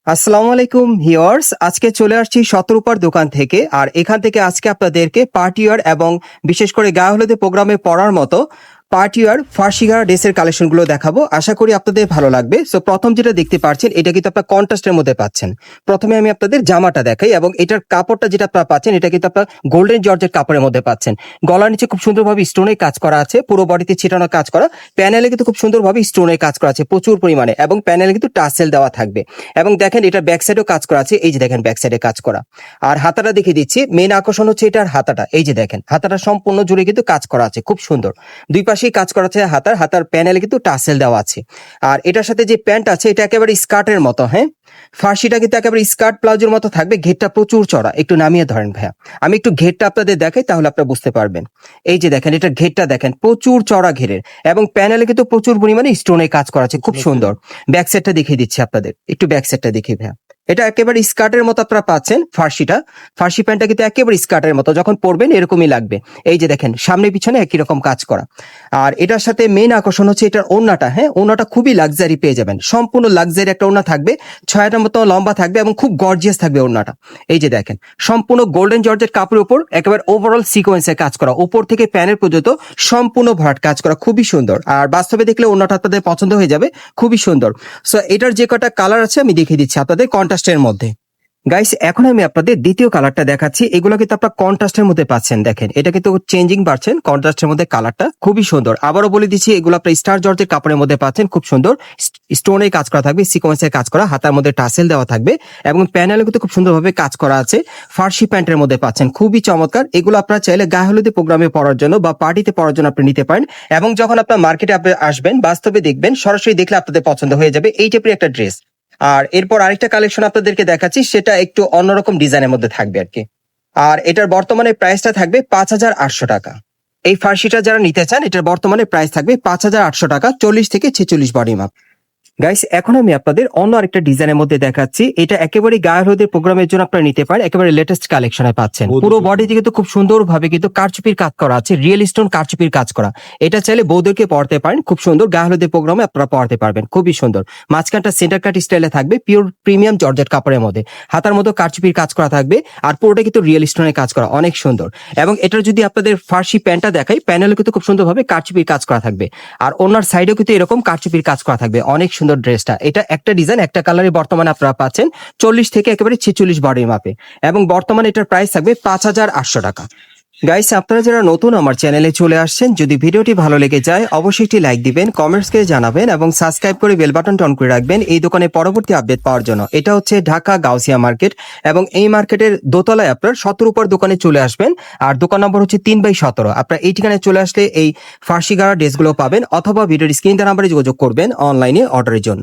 আসসালামু আলাইকুম ভিউয়ার্স, আজকে চলে আসছি শতরূপার দোকান থেকে। আর এখান থেকে আজকে আপনাদেরকে পার্টি ওয়্যার এবং বিশেষ করে গায়ে হলুদে প্রোগ্রামে পড়ার মতো পার্টি ওয়্যার ফার্সি গাড়া ড্রেসের কালেকশনগুলো দেখাবো। আশা করি আপনাদের ভালো লাগবে। সো প্রথম যেটা দেখতে পাচ্ছেন, এটা কিন্তু আপনার কন্ট্রাস্টের মধ্যে পাচ্ছেন। প্রথমে আমি আপনাদের জামাটা দেখাই এবং এটার কাপড়টা যেটা আপনারা পাচ্ছেন, এটা কিন্তু আপনার গোল্ডেন জর্জের কাপড়ের মধ্যে পাচ্ছেন। গলার নিচে খুব সুন্দরভাবে স্টোনের কাজ করা আছে, পুরো বডিতে ছিটানো কাজ করা। প্যানেলে কিন্তু খুব সুন্দরভাবে স্টোনের কাজ করা আছে প্রচুর পরিমাণে, এবং প্যানেলে কিন্তু টাসেল দেওয়া থাকবে। এবং দেখেন এটা ব্যাক সাইডেও কাজ করা আছে, এই যে দেখেন ব্যাক সাইডে কাজ করা। আর হাতাটা দেখিয়ে দিচ্ছি, মেন আকর্ষণ হচ্ছে এটার হাতাটা। এই যে দেখেন হাতাটা সম্পূর্ণ জুড়ে কিন্তু কাজ করা আছে, খুব সুন্দর। দুই পাশেই কাজ করা আছে হাতার প্যানেলে কিন্তু টাসেল দেওয়া আছে। আর এটার সাথে যে প্যান্ট আছে, এটা একেবারে স্কার্টের মতো। হ্যাঁ, ফার্সিটা কিন্তু একেবারে স্কার্ট প্লাজোর মতো থাকবে। ঘেরটা প্রচুর চড়া, একটু নামিয়ে ধরেন ভাইয়া, আমি একটু ঘেরটা আপনাদের দেখাই, তাহলে আপনারা বুঝতে পারবেন। এই যে দেখেন এটা ঘেরটা দেখেন, প্রচুর চড়া ঘেরের, এবং প্যানেলে কিন্তু প্রচুর পরিমাণে স্টোনে কাজ করা আছে, খুব সুন্দর। ব্যাক সাইডটা দেখিয়ে দিচ্ছি আপনাদের, একটু ব্যাক সাইডটা দেখি ভাইয়া। এটা একেবারে স্কার্টের মতো আপনারা পাচ্ছেন। ফার্সি প্যান্টটা কিন্তু একেবারে স্কার্টের মতো, যখন পরবেন এরকমই লাগবে। এই যে দেখেন সামনে পিছনে একই রকম কাজ করা। আর এটার সাথে মেইন আকর্ষণ হচ্ছে এটার ওড়নাটা। হ্যাঁ, ওড়নাটা খুবই লাক্সারি পেয়ে যাবেন, সম্পূর্ণ লাক্সারি একটা ওড়না থাকবে, 6টার মতো লম্বা থাকবে এবং খুব গর্জিয়াস থাকবে ওড়নাটা। এই যে দেখেন সম্পূর্ণ গোল্ডেন জর্জের কাপড়ের উপর একেবারে ওভারঅল সিকোয়েন্সের কাজ করা, উপর থেকে প্যানের পর্যন্ত সম্পূর্ণ ভরাট কাজ করা, খুবই সুন্দর। আর বাস্তবে দেখলে ওড়নাটা আপনাদের পছন্দ হয়ে যাবে, খুবই সুন্দর। সো এটার যে কটা কালার আছে আমি দেখিয়ে দিচ্ছি আপনাদের কন্ট্রাস্টের মধ্যে। গাইস, এখন আমি আপনাদের দ্বিতীয় কালারটা দেখাচ্ছি। এগুলো কিন্তু আপনারা কন্ট্রাস্টের মধ্যে পাচ্ছেন। দেখেন এটা কিন্তু চেঞ্জিং পাচ্ছেন কন্ট্রাস্টের মধ্যে, কালারটা খুবই সুন্দর। আবারও বলে দিচ্ছি, এগুলো আপনার স্টার জর্জের কাপড়ের মধ্যে পাচ্ছেন, খুব সুন্দর। স্টোনের কাজ করা থাকবে, সিকোয়েন্সের কাজ করা, হাতার মধ্যে টাসেল দেওয়া থাকবে, এবং প্যানেলে কিন্তু খুব সুন্দরভাবে কাজ করা আছে। ফার্সি প্যান্টের মধ্যে পাচ্ছেন, খুবই চমৎকার। এগুলো আপনারা চাইলে গায়ে হলুদে প্রোগ্রামে পড়ার জন্য বা পার্টিতে পড়ার জন্য আপনি নিতে পারেন। এবং যখন আপনার মার্কেটে আপনি আসবেন, বাস্তবে দেখবেন, সরাসরি দেখলে আপনাদের পছন্দ হয়ে যাবে এই টাইপের একটা ড্রেস। আর এরপর আরেকটা কালেকশন আপনাদেরকে দেখাচ্ছি, সেটা একটু অন্যরকম ডিজাইনের মধ্যে থাকবে আর কি। আর এটার বর্তমানে প্রাইসটা থাকবে 5,800 টাকা। এই ফার্সিটা যারা নিতে চান, এটার বর্তমানে প্রাইস থাকবে 5,800 টাকা, 40 থেকে 46 বডি মাপ। গাইস, এখন আমি আপনাদের অন্য আরেকটা ডিজাইনের মধ্যে দেখাচ্ছি। এটা একেবারে গায়ে হলুদের প্রোগ্রামের জন্য আপনারা নিতে পারেন, একেবারে লেটেস্ট কালেকশনে পাচ্ছেন। পুরো বডিতে কিন্তু খুব সুন্দরভাবে কিন্তু কারচুপির কাজ করা আছে, রিয়েল স্টোন কারচুপির কাজ করা। এটা চাইলে বৌদেরকে পড়তে পারেন, খুব সুন্দর। গায়ে হলুদের প্রোগ্রামে আপনারা পড়তে পারবেন, খুবই সুন্দর। মাঝখানটা সেন্টার কাট স্টাইলে থাকবে, পিওর প্রিমিয়াম জর্জেট কাপড়ের মধ্যে। হাতার মতো কারচুপির কাজ করা থাকবে, আর পুরোটা কিন্তু রিয়েল স্টোনের কাজ করা, অনেক সুন্দর। এবং এটার যদি আপনাদের ফার্সি প্যান্টটা দেখাই, প্যানেলে কিন্তু খুব সুন্দরভাবে কারচুপির কাজ করা থাকবে, আর ওনার সাইডেও কিন্তু এরকম কারচুপির কাজ করা থাকবে, অনেক সুন্দর ড্রেসটা। এটা একটা ডিজাইন, একটা কালারে বর্তমানে আপনারা পাচ্ছেন 40 থেকে একেবারে 46 বডির মাপে, এবং বর্তমানে এটার প্রাইস থাকবে 5,800 টাকা। গাইস, আপনারা যারা নতুন আমার চ্যানেলে চলে আসছেন, যদি ভিডিওটি ভালো লেগে যায় অবশ্যই একটি লাইক দিবেন, কমেন্টস করে জানাবেন, এবং সাবস্ক্রাইব করে বেল বাটনটা অন করে রাখবেন এই দোকানে পরবর্তী আপডেট পাওয়ার জন্য। এটা হচ্ছে ঢাকা গাউসিয়া মার্কেট, এবং এই মার্কেটের দোতলায় আপনার 17 উপর দোকানে চলে আসবেন। আর দোকান নম্বর হচ্ছে 3/17। আপনারা এই ঠিকানায় চলে আসলে এই ফার্সি গাড়া ড্রেসগুলো পাবেন, অথবা ভিডিওর স্ক্রিন নাম্বারে যোগাযোগ করবেন অনলাইনে অর্ডারের জন্য।